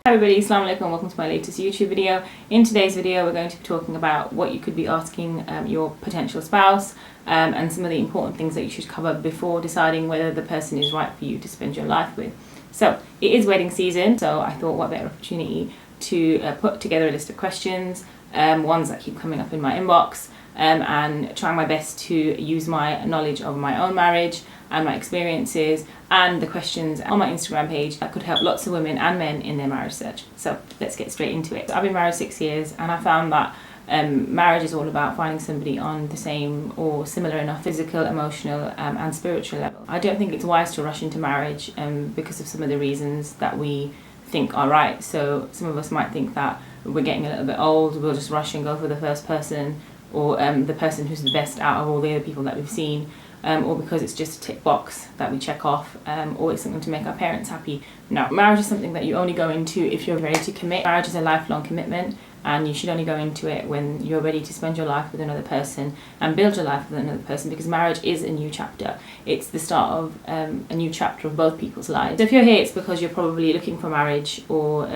Hi everybody, Assalamu alaikum and welcome to my latest YouTube video. In today's video we're going to be talking about what you could be asking your potential spouse and some of the important things that you should cover before deciding whether the person is right for you to spend your life with. So it is wedding season, so I thought what better opportunity to put together a list of questions, ones that keep coming up in my inbox, and trying my best to use my knowledge of my own marriage and my experiences and the questions on my Instagram page that could help lots of women and men in their marriage search. So let's get straight into it. I've been married 6 years and I found that marriage is all about finding somebody on the same or similar enough physical, emotional and spiritual level. I don't think it's wise to rush into marriage because of some of the reasons that we think are right. So some of us might think that we're getting a little bit old, we'll just rush and go for the first person, or the person who's the best out of all the other people that we've seen, or because it's just a tick box that we check off, or it's something to make our parents happy. No, marriage is something that you only go into if you're ready to commit. Marriage is a lifelong commitment, and you should only go into it when you're ready to spend your life with another person and build your life with another person, because marriage is a new chapter. It's the start of a new chapter of both people's lives. So if you're here, it's because you're probably looking for marriage, or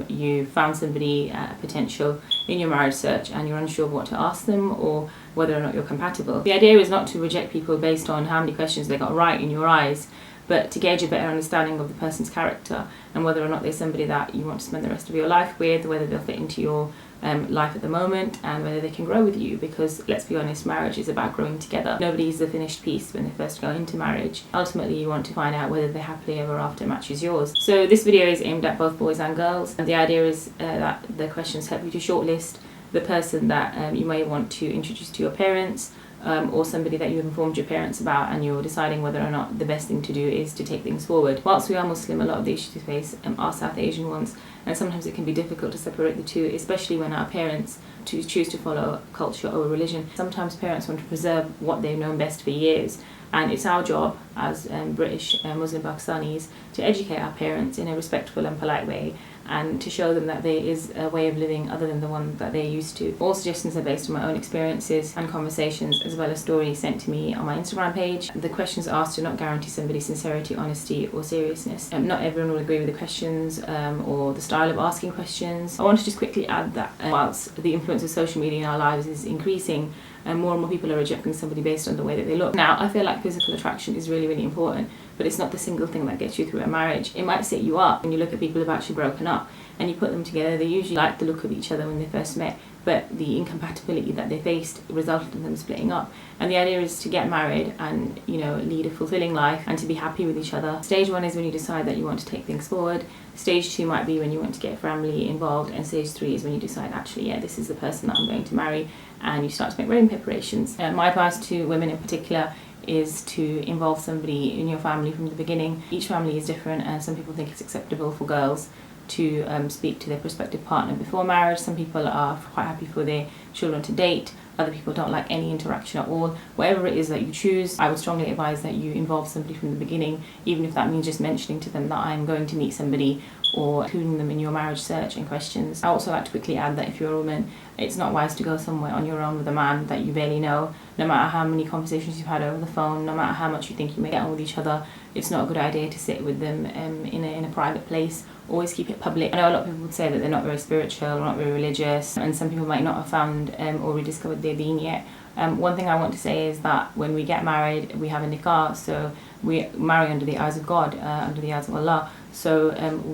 you found somebody potential in your marriage search and you're unsure what to ask them or whether or not you're compatible. The idea is not to reject people based on how many questions they got right in your eyes, but to gauge a better understanding of the person's character and whether or not they're somebody that you want to spend the rest of your life with, whether they'll fit into your life at the moment, and whether they can grow with you, because let's be honest, marriage is about growing together. Nobody's the finished piece when they first go into marriage. Ultimately you want to find out whether the happily ever after matches yours. So this video is aimed at both boys and girls, and the idea is that the questions help you to shortlist the person that you may want to introduce to your parents, or somebody that you've informed your parents about and you're deciding whether or not the best thing to do is to take things forward. Whilst we are Muslim, a lot of the issues we face are South Asian ones, and sometimes it can be difficult to separate the two, especially when our parents choose to follow culture over religion. Sometimes parents want to preserve what they've known best for years, and it's our job as British Muslim Pakistanis to educate our parents in a respectful and polite way, and to show them that there is a way of living other than the one that they're used to. All suggestions are based on my own experiences and conversations, as well as stories sent to me on my Instagram page. The questions asked do not guarantee somebody's sincerity, honesty or seriousness. Not everyone will agree with the questions or the style of asking questions. I want to just quickly add that whilst the influence of social media in our lives is increasing, and more people are rejecting somebody based on the way that they look. Now, I feel like physical attraction is really, really important, but it's not the single thing that gets you through a marriage. It might set you up when you look at people who've actually broken up and you put them together. They usually like the look of each other when they first met, but the incompatibility that they faced resulted in them splitting up. And the idea is to get married and, you know, lead a fulfilling life and to be happy with each other. Stage 1 is when you decide that you want to take things forward. Stage 2 might be when you want to get family involved, and stage 3 is when you decide, actually, yeah, this is the person that I'm going to marry, and you start to make wedding preparations. My advice to women in particular is to involve somebody in your family from the beginning. Each family is different, and some people think it's acceptable for girls to speak to their prospective partner before marriage. Some people are quite happy for their children to date. Other people don't like any interaction at all. Whatever it is that you choose, I would strongly advise that you involve somebody from the beginning, even if that means just mentioning to them that I'm going to meet somebody, or including them in your marriage search and questions. I also like to quickly add that if you're a woman, it's not wise to go somewhere on your own with a man that you barely know. No matter how many conversations you've had over the phone, no matter how much you think you may get on with each other, it's not a good idea to sit with them in a private place. Always keep it public. I know a lot of people would say that they're not very spiritual or not very religious, and some people might not have found or rediscovered their deen yet. One thing I want to say is that when we get married, we have a nikah, so we marry under the eyes of God, under the eyes of Allah. So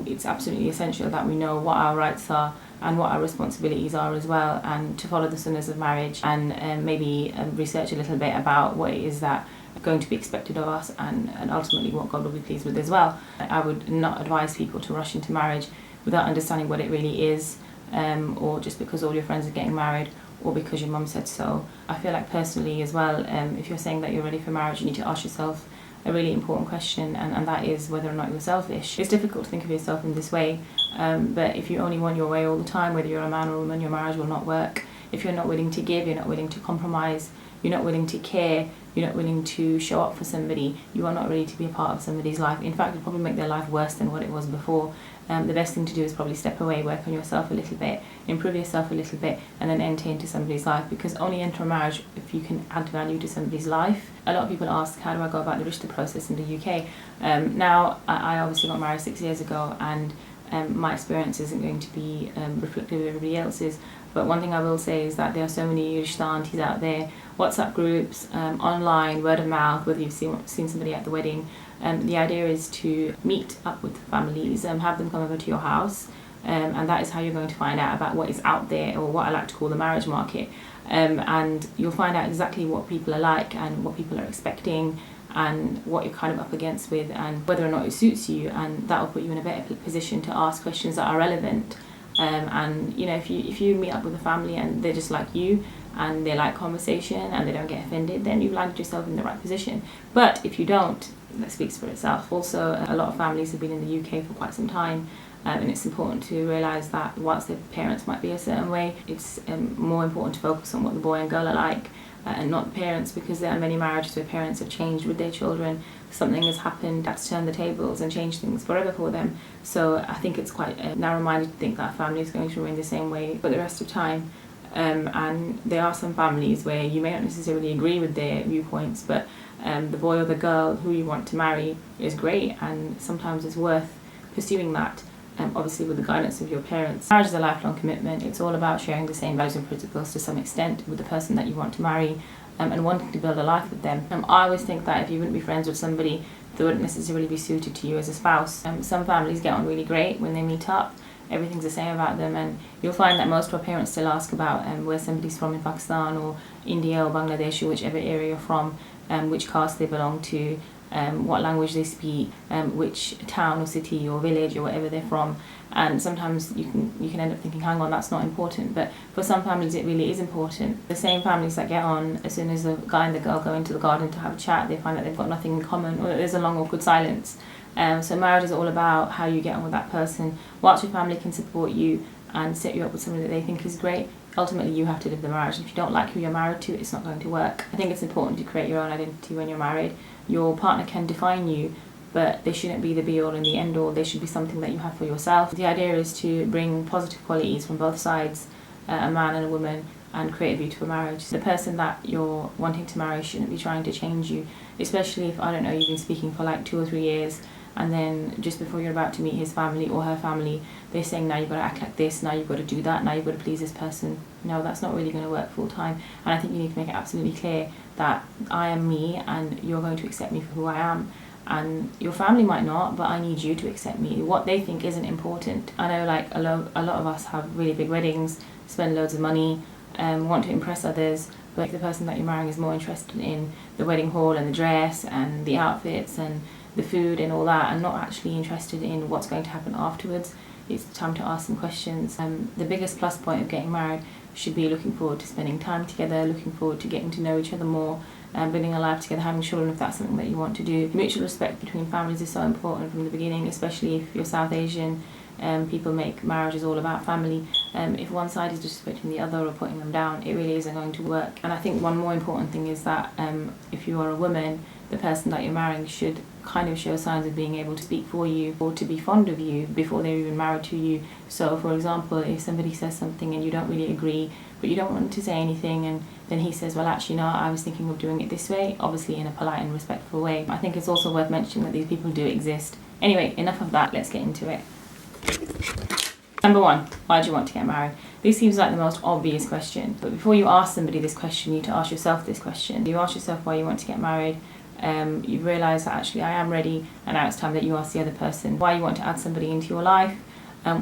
it's absolutely essential that we know what our rights are and what our responsibilities are as well, and to follow the sunnahs of marriage, and maybe research a little bit about what it is that going to be expected of us, and ultimately what God will be pleased with as well. I would not advise people to rush into marriage without understanding what it really is, or just because all your friends are getting married, or because your mum said so. I feel like personally as well, if you're saying that you're ready for marriage, you need to ask yourself a really important question, and that is whether or not you're selfish. It's difficult to think of yourself in this way, but if you only want your way all the time, whether you're a man or a woman, your marriage will not work. If you're not willing to give, you're not willing to compromise, you're not willing to care, you're not willing to show up for somebody, you are not ready to be a part of somebody's life. In fact, it'll probably make their life worse than what it was before. The best thing to do is probably step away, work on yourself a little bit, improve yourself a little bit, and then enter into somebody's life, because only enter a marriage if you can add value to somebody's life. A lot of people ask, how do I go about the Rishta process in the UK? Now, I obviously got married 6 years ago, and my experience isn't going to be reflective of everybody else's. But one thing I will say is that there are so many Rishta aunties out there, WhatsApp groups, online, word of mouth, whether you've seen somebody at the wedding. The idea is to meet up with families, have them come over to your house, and that is how you're going to find out about what is out there, or what I like to call the marriage market. And you'll find out exactly what people are like and what people are expecting, and what you're kind of up against with, and whether or not it suits you, and that will put you in a better position to ask questions that are relevant. And you know, if you meet up with a family and they're just like you, and they like conversation and they don't get offended, then you've landed yourself in the right position. But if you don't, that speaks for itself. Also, a lot of families have been in the UK for quite some time, and it's important to realise that whilst their parents might be a certain way, it's more important to focus on what the boy and girl are like, and not the parents, because there are many marriages where parents have changed with their children. Something has happened that's turned the tables and changed things forever for them. So I think it's quite narrow-minded to think that a family is going to remain the same way for the rest of time. And there are some families where you may not necessarily agree with their viewpoints, but the boy or the girl who you want to marry is great, and sometimes it's worth pursuing that. Obviously with the guidance of your parents. Marriage is a lifelong commitment. It's all about sharing the same values and principles to some extent with the person that you want to marry, and wanting to build a life with them. I always think that if you wouldn't be friends with somebody that wouldn't necessarily be suited to you as a spouse. Some families get on really great when they meet up. Everything's the same about them, and you'll find that most of our parents still ask about where somebody's from in Pakistan or India or Bangladesh, or whichever area you're from, which caste they belong to, what language they speak, which town or city or village or whatever they're from. And sometimes you can end up thinking, hang on, that's not important. But for some families it really is important. The same families that get on, as soon as the guy and the girl go into the garden to have a chat, they find that they've got nothing in common, or that there's a long awkward silence. So marriage is all about how you get on with that person. Whilst your family can support you and set you up with somebody that they think is great, ultimately you have to live the marriage. If you don't like who you're married to, it's not going to work. I think it's important to create your own identity when you're married. Your partner can define you, but they shouldn't be the be-all and the end-all. They should be something that you have for yourself. The idea is to bring positive qualities from both sides, a man and a woman, and create a beautiful marriage. The person that you're wanting to marry shouldn't be trying to change you, especially if, I don't know, you've been speaking for like 2 or 3 years, and then just before you're about to meet his family or her family, they're saying, now you've got to act like this, now you've got to do that, now you've got to please this person. No, that's not really going to work full time. And I think you need to make it absolutely clear that I am me and you're going to accept me for who I am. And your family might not, but I need you to accept me. What they think isn't important. I know like a lot of us have really big weddings, spend loads of money, want to impress others, but if the person that you're marrying is more interested in the wedding hall and the dress and the outfits and the food and all that, and not actually interested in what's going to happen afterwards, it's time to ask some questions. The biggest plus point of getting married should be looking forward to spending time together, looking forward to getting to know each other more, building a life together, having children if that's something that you want to do. Mutual respect between families is so important from the beginning, especially if you're South Asian. People make marriages all about family. If one side is disrespecting the other or putting them down, it really isn't going to work. And I think one more important thing is that if you are a woman, the person that you're marrying should kind of show signs of being able to speak for you or to be fond of you before they're even married to you. So for example, if somebody says something and you don't really agree, but you don't want to say anything, and then he says, well actually no, I was thinking of doing it this way, obviously in a polite and respectful way. I think it's also worth mentioning that these people do exist. Anyway, enough of that, let's get into it. Number 1, why do you want to get married? This seems like the most obvious question, but before you ask somebody this question, you need to ask yourself this question. You ask yourself why you want to get married. You realise that actually I am ready, and now it's time that you ask the other person why you want to add somebody into your life,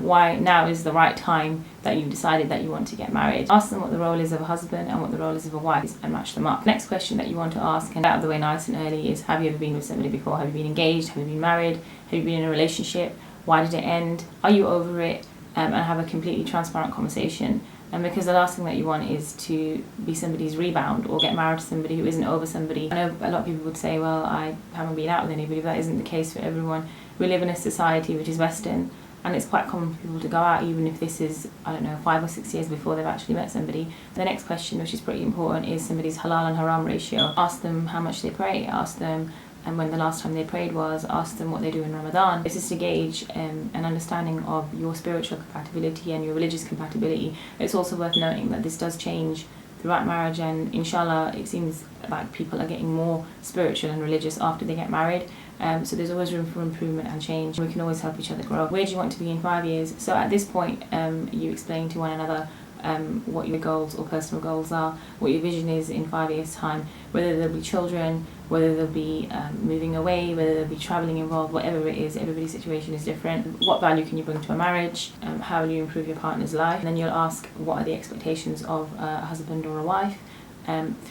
why now is the right time that you've decided that you want to get married. Ask them what the role is of a husband and what the role is of a wife, and match them up. Next question that you want to ask, and out of the way nice and early, is have you ever been with somebody before? Have you been engaged? Have you been married? Have you been in a relationship? Why did it end? Are you over it? And have a completely transparent conversation. And because the last thing that you want is to be somebody's rebound or get married to somebody who isn't over somebody. I know a lot of people would say, well, I haven't been out with anybody, but that isn't the case for everyone. We live in a society which is Western, and it's quite common for people to go out even if this is, I don't know, 5 or 6 years before they've actually met somebody. The next question, which is pretty important, is somebody's halal and haram ratio. Ask them how much they pray, ask them and when the last time they prayed was, ask them what they do in Ramadan. This is to gauge an understanding of your spiritual compatibility and your religious compatibility. It's also worth noting that this does change throughout marriage, and inshallah it seems like people are getting more spiritual and religious after they get married. So there's always room for improvement and change. We can always help each other grow. Where do you want to be in 5 years? So at this point, you explain to one another what your goals or personal goals are, what your vision is in 5 years' time, whether there'll be children, whether there'll be moving away, whether there'll be travelling involved, whatever it is. Everybody's situation is different. What value can you bring to a marriage? How will you improve your partner's life? And then you'll ask, what are the expectations of a husband or a wife?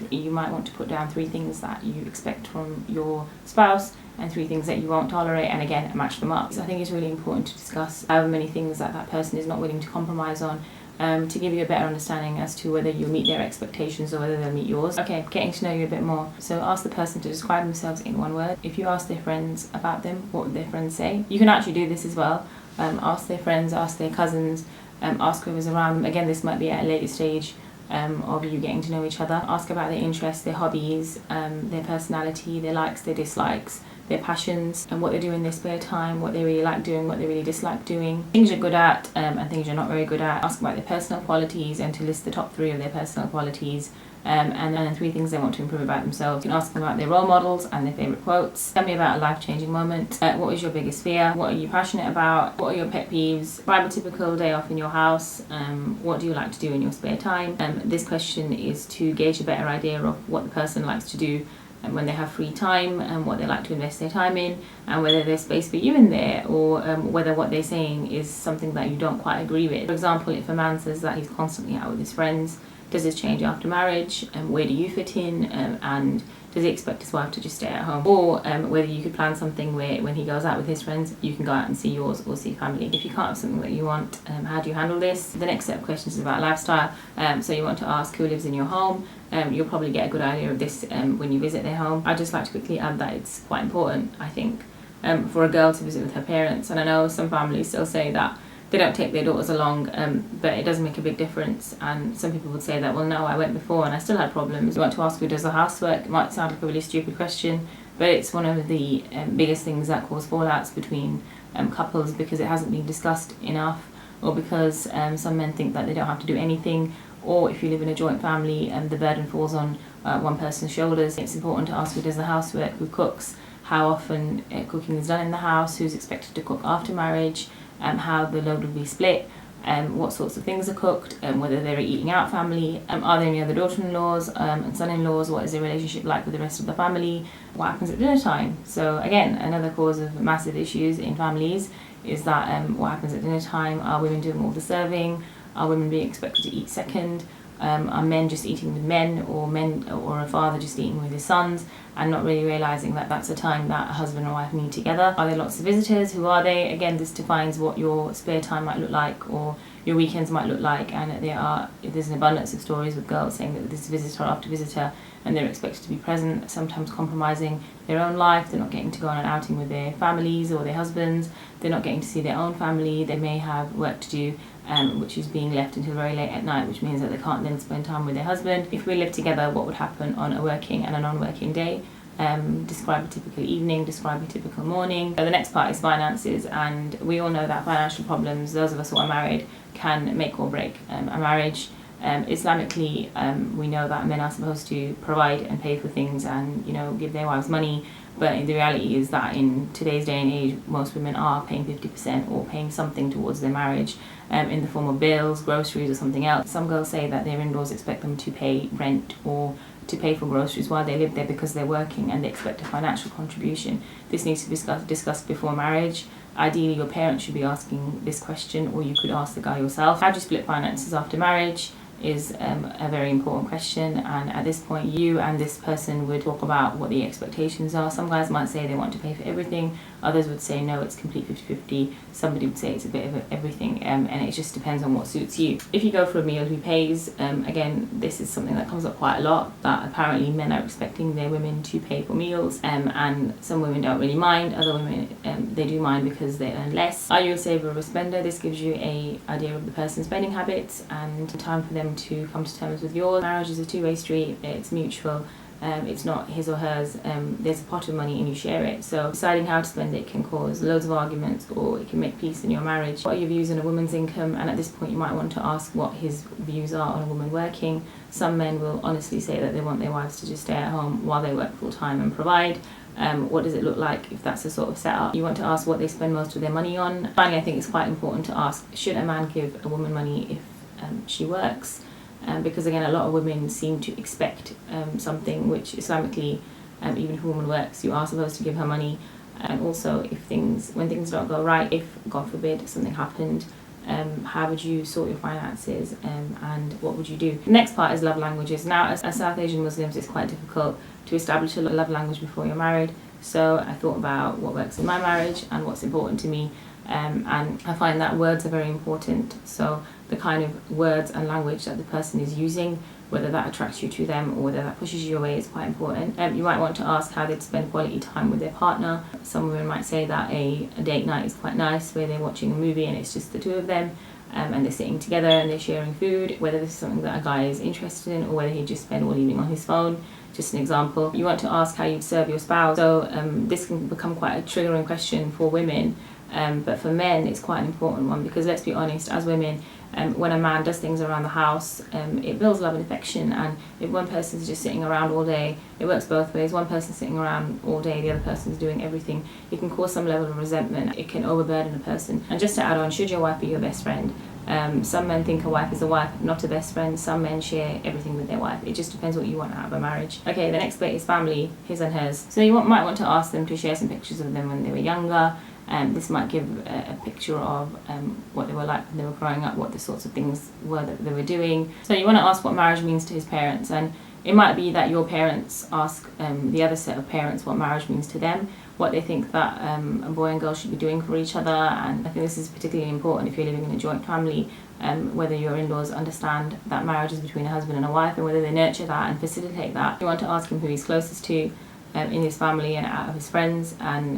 You might want to put down 3 things that you expect from your spouse and 3 things that you won't tolerate, and again match them up. So I think it's really important to discuss however many things that person is not willing to compromise on, to give you a better understanding as to whether you'll meet their expectations or whether they'll meet yours. Okay, getting to know you a bit more. So ask the person to describe themselves in 1 word. If you ask their friends about them, what would their friends say? You can actually do this as well. Ask their friends, ask their cousins, ask whoever's around them. Again, this might be at a later stage of you getting to know each other. Ask about their interests, their hobbies, their personality, their likes, their dislikes, their passions, and what they do in their spare time, what they really like doing, what they really dislike doing, things you're good at and things you're not very good at. Ask about their personal qualities and to list the top 3 of their personal qualities, and then 3 things they want to improve about themselves. You can ask them about their role models and their favourite quotes. Tell me about a life-changing moment. What was your biggest fear? What are you passionate about? What are your pet peeves? Describe a typical day off in your house. What do you like to do in your spare time? This question is to gauge a better idea of what the person likes to do and when they have free time, and what they like to invest their time in, and whether there's space for you in there, or whether what they're saying is something that you don't quite agree with. For example, if a man says that he's constantly out with his friends, does this change after marriage? Where do you fit in? And does he expect his wife to just stay at home? Or whether you could plan something where when he goes out with his friends, you can go out and see yours or see family. If you can't have something that you want, how do you handle this? The next set of questions is about lifestyle. So you want to ask who lives in your home. You'll probably get a good idea of this when you visit their home. I'd just like to quickly add that it's quite important, I think, for a girl to visit with her parents. And I know some families still say that they don't take their daughters along, but it does make a big difference. And some people would say that, well, no, I went before and I still had problems. You want to ask who does the housework. It might sound like a really stupid question, but it's one of the biggest things that cause fallouts between couples, because it hasn't been discussed enough, or because some men think that they don't have to do anything, or if you live in a joint family and the burden falls on one person's shoulders. It's important to ask who does the housework, who cooks, how often cooking is done in the house, who's expected to cook after marriage, how the load will be split, what sorts of things are cooked, whether they're a eating out family, are there any other daughter-in-laws and son-in-laws, what is their relationship like with the rest of the family, what happens at dinner time. So again, another cause of massive issues in families is that what happens at dinner time. Are women doing all the serving? Are women being expected to eat second? Are men just eating with men, or a father just eating with his sons, and not really realising that that's a time that a husband and wife need together? Are there lots of visitors? Who are they? Again, this defines what your spare time might look like, or your weekends might look like. And there's an abundance of stories with girls saying that this visitor after visitor, and they're expected to be present, sometimes compromising their own life. They're not getting to go on an outing with their families or their husbands. They're not getting to see their own family. They may have work to do, which is being left until very late at night, which means that they can't then spend time with their husband. If we lived together, what would happen on a working and a non-working day? Describe a typical evening, describe a typical morning. So the next part is finances, and we all know that financial problems, those of us who are married, can make or break a marriage. Islamically, we know that men are supposed to provide and pay for things and, give their wives money, but the reality is that in today's day and age, most women are paying 50% or paying something towards their marriage, in the form of bills, groceries, or something else. Some girls say that their in-laws expect them to pay rent or to pay for groceries while they live there because they're working, and they expect a financial contribution. This needs to be discussed before marriage. Ideally, your parents should be asking this question, or you could ask the guy yourself. How do you split finances after marriage is a very important question, and at this point you and this person would talk about what the expectations are. Some guys might say they want to pay for everything, others would say no, it's complete 50-50, somebody would say it's a bit of everything, and it just depends on what suits you. If you go for a meal, who pays? Again, this is something that comes up quite a lot, that apparently men are expecting their women to pay for meals, and some women don't really mind, other women they do mind because they earn less. Are you a saver or a spender? This gives you an idea of the person's spending habits and time for them to come to terms with yours. Marriage is a two-way street, it's mutual. it's not his or hers. There's a pot of money and you share it. So deciding how to spend it can cause loads of arguments, or it can make peace in your marriage. What are your views on a woman's income? And at this point you might want to ask what his views are on a woman working. Some men will honestly say that they want their wives to just stay at home while they work full time and provide. What does it look like if that's the sort of setup? You want to ask what they spend most of their money on. Finally, I think it's quite important to ask, should a man give a woman money if she works? Because again, a lot of women seem to expect something which Islamically, even if a woman works, you are supposed to give her money. And also, when things don't go right, if God forbid something happened, how would you sort your finances, and what would you do? The next part is love languages. Now, as South Asian Muslims, it's quite difficult to establish a love language before you're married. So I thought about what works in my marriage and what's important to me. And I find that words are very important. So the kind of words and language that the person is using, whether that attracts you to them or whether that pushes you away, is quite important. You might want to ask how they'd spend quality time with their partner. Some women might say that a date night is quite nice, where they're watching a movie and it's just the two of them, and they're sitting together and they're sharing food, whether this is something that a guy is interested in or whether he'd just spend all evening on his phone. Just an example. You want to ask how you'd serve your spouse. So this can become quite a triggering question for women, but for men it's quite an important one, because let's be honest, as women, when a man does things around the house, it builds love and affection. And if one person's just sitting around all day, it works both ways. One person's sitting around all day, the other person's doing everything. It can cause some level of resentment. It can overburden a person. And just to add on, should your wife be your best friend? Some men think a wife is a wife, not a best friend. Some men share everything with their wife. It just depends what you want out of a marriage. Okay, the next bit is family, his and hers. So you might want to ask them to share some pictures of them when they were younger. This might give a picture of what they were like when they were growing up, what the sorts of things were that they were doing. So you want to ask what marriage means to his parents, and it might be that your parents ask the other set of parents what marriage means to them, what they think that a boy and girl should be doing for each other. And I think this is particularly important if you're living in a joint family, whether your in-laws understand that marriage is between a husband and a wife, and whether they nurture that and facilitate that. You want to ask him who he's closest to in his family and out of his friends, and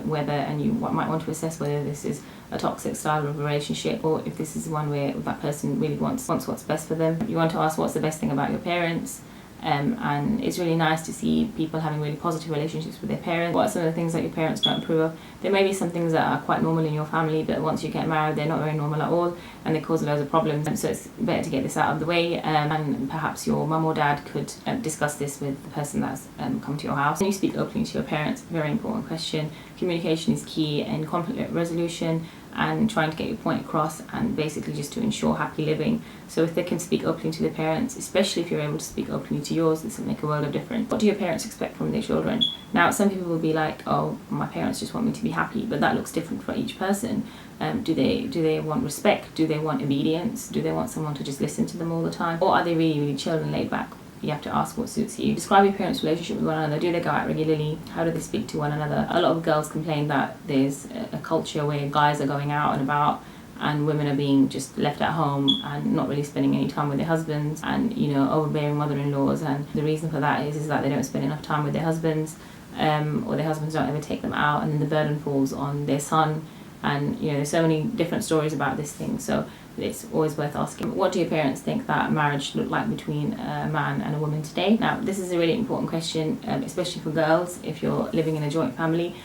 you might want to assess whether this is a toxic style of relationship or if this is one where that person really wants what's best for them. You want to ask what's the best thing about your parents. And it's really nice to see people having really positive relationships with their parents. What are some of the things that your parents don't approve of? There may be some things that are quite normal in your family, but once you get married, they're not very normal at all, and they cause loads of problems. So it's better to get this out of the way, and perhaps your mum or dad could discuss this with the person that's come to your house. When you speak openly to your parents, very important question. Communication is key in conflict resolution and trying to get your point across, and basically just to ensure happy living. So if they can speak openly to their parents, especially if you're able to speak openly to yours, this will make a world of difference. What do your parents expect from their children? Now, some people will be like, oh, my parents just want me to be happy, but that looks different for each person. Do they want respect? Do they want obedience? Do they want someone to just listen to them all the time? Or are they really, really chill and laid back? You have to ask what suits you. Describe your parents' relationship with one another. Do they go out regularly? How do they speak to one another? A lot of girls complain that there's a culture where guys are going out and about and women are being just left at home and not really spending any time with their husbands, and overbearing mother-in-laws. And the reason for that is that they don't spend enough time with their husbands, or their husbands don't ever take them out, and then the burden falls on their son. And there's so many different stories about this thing. So it's always worth asking, what do your parents think that marriage should look like between a man and a woman today? Now, this is a really important question, especially for girls. If you're living in a joint family,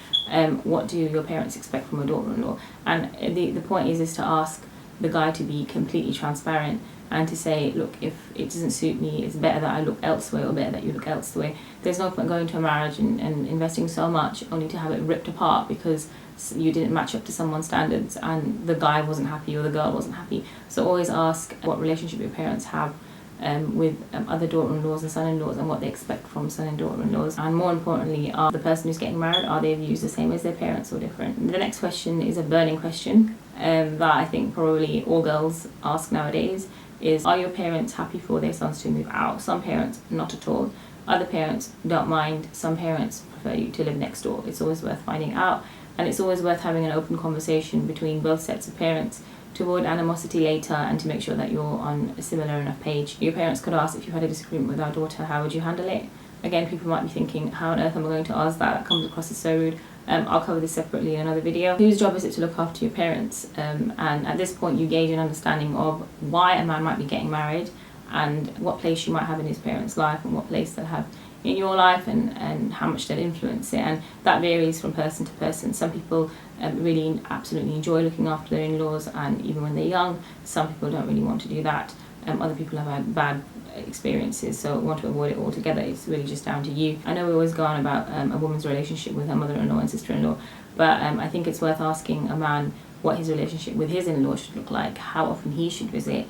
what do your parents expect from a daughter-in-law? And the point is to ask the guy to be completely transparent and to say, look, if it doesn't suit me, it's better that I look elsewhere, or better that you look elsewhere. There's no point going to a marriage and investing so much only to have it ripped apart because you didn't match up to someone's standards and the guy wasn't happy or the girl wasn't happy. So always ask what relationship your parents have with other daughter-in-laws and son-in-laws, and what they expect from son and daughter-in-laws. And more importantly, are the person who's getting married, are their views the same as their parents or different? The next question is a burning question that I think probably all girls ask nowadays, is, are your parents happy for their sons to move out? Some parents, not at all. Other parents don't mind. Some parents prefer you to live next door. It's always worth finding out, and it's always worth having an open conversation between both sets of parents to avoid animosity later and to make sure that you're on a similar enough page. Your parents could ask, if you had a disagreement with our daughter, how would you handle it? Again, people might be thinking, how on earth am I going to ask that? That comes across as so rude. I'll cover this separately in another video. Whose job is it to look after your parents? And at this point you gauge an understanding of why a man might be getting married and what place you might have in his parents' life and what place they'll have in your life, and how much they'll influence it. And that varies from person to person. Some people really absolutely enjoy looking after their in-laws, and even when they're young. Some people don't really want to do that. Other people have had bad experiences, so want to avoid it altogether. It's really just down to you. I know we always go on about a woman's relationship with her mother-in-law and sister-in-law, but I think it's worth asking a man what his relationship with his in-law should look like, how often he should visit,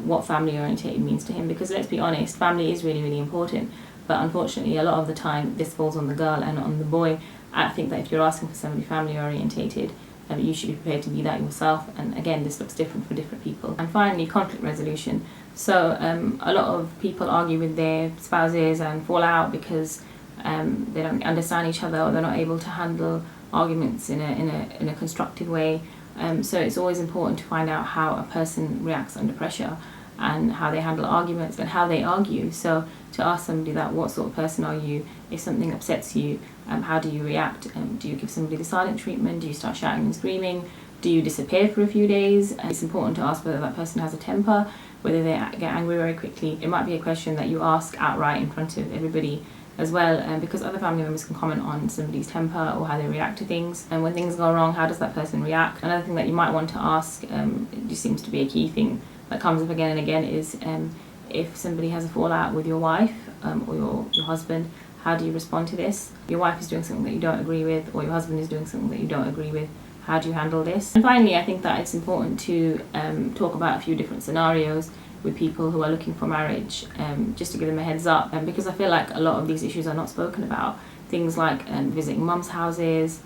what family orientated means to him, because let's be honest, family is really, really important, but unfortunately a lot of the time this falls on the girl and on the boy. I think that if you're asking for somebody family orientated, you should be prepared to be that yourself, and again, this looks different for different people. And finally, conflict resolution. So a lot of people argue with their spouses and fall out because they don't understand each other, or they're not able to handle arguments in a constructive way. So it's always important to find out how a person reacts under pressure, and how they handle arguments and how they argue. So to ask somebody that, what sort of person are you? If something upsets you, how do you react? Do you give somebody the silent treatment? Do you start shouting and screaming? Do you disappear for a few days? It's important to ask whether that person has a temper, whether they get angry very quickly. It might be a question that you ask outright in front of everybody as well, because other family members can comment on somebody's temper or how they react to things. And when things go wrong, how does that person react? Another thing that you might want to ask, it just seems to be a key thing that comes up again and again, is if somebody has a fallout with your wife or your husband, how do you respond to this? Your wife is doing something that you don't agree with, or your husband is doing something that you don't agree with. How do you handle this? And finally, I think that it's important to talk about a few different scenarios with people who are looking for marriage, just to give them a heads up, because I feel like a lot of these issues are not spoken about. Things like visiting mum's houses,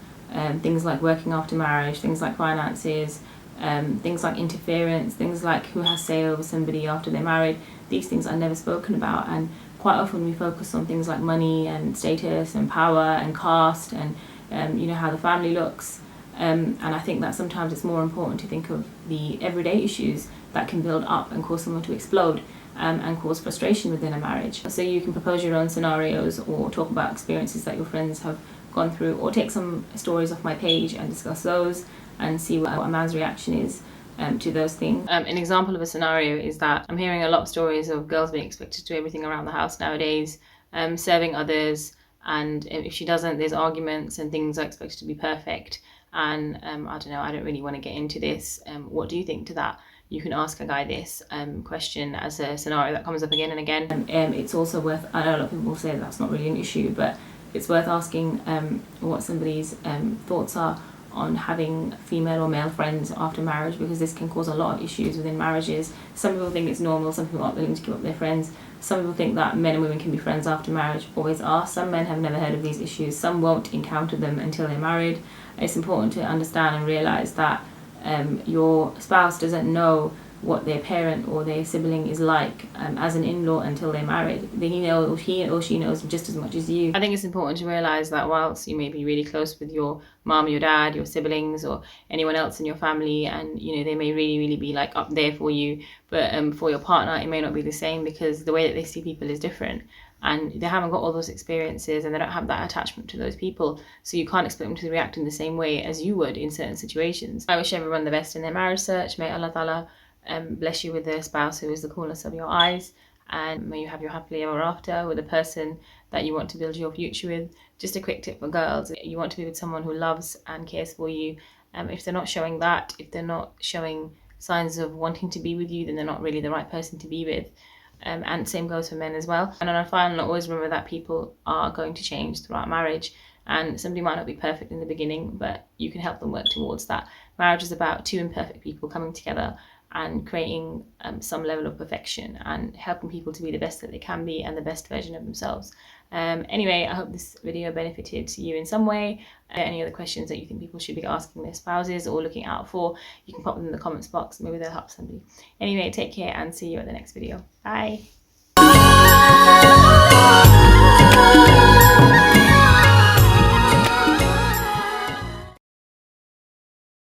things like working after marriage, things like finances, things like interference, things like who has say over somebody after they're married. These things are never spoken about, and quite often we focus on things like money and status and power and caste and how the family looks. And I think that sometimes it's more important to think of the everyday issues that can build up and cause someone to explode and cause frustration within a marriage. So you can propose your own scenarios, or talk about experiences that your friends have gone through, or take some stories off my page and discuss those and see what a man's reaction is to those things. An example of a scenario is that I'm hearing a lot of stories of girls being expected to do everything around the house nowadays, serving others, and if she doesn't, there's arguments and things are expected to be perfect. And I don't know, I don't really want to get into this. What do you think to that? You can ask a guy this question as a scenario that comes up again and again. It's also worth, I know a lot of people will say that's not really an issue, but it's worth asking what somebody's thoughts are on having female or male friends after marriage, because this can cause a lot of issues within marriages. Some people think it's normal, some people aren't willing to give up their friends. Some people think that men and women can be friends after marriage, always are. Some men have never heard of these issues, some won't encounter them until they're married. It's important to understand and realise that your spouse doesn't know what their parent or their sibling is like as an in-law until they're married. He or she knows just as much as you. I think it's important to realise that whilst you may be really close with your mum, your dad, your siblings, or anyone else in your family, and they may really, really be like up there for you, but for your partner it may not be the same, because the way that they see people is different, and they haven't got all those experiences, and they don't have that attachment to those people, so you can't expect them to react in the same way as you would in certain situations. I wish everyone the best in their marriage search. May Allah Ta'ala bless you with a spouse who is the coolness of your eyes, and may you have your happily ever after with a person that you want to build your future with. Just a quick tip for girls: you want to be with someone who loves and cares for you. If they're not showing that, if they're not showing signs of wanting to be with you, then they're not really the right person to be with. And same goes for men as well. And on a final note, always remember that people are going to change throughout marriage, and somebody might not be perfect in the beginning, but you can help them work towards that. Marriage is about two imperfect people coming together and creating some level of perfection, and helping people to be the best that they can be and the best version of themselves. Anyway, I hope this video benefited you in some way. Any other questions that you think people should be asking their spouses or looking out for, you can pop them in the comments box. Maybe they'll help somebody. Anyway, take care and see you at the next video. Bye.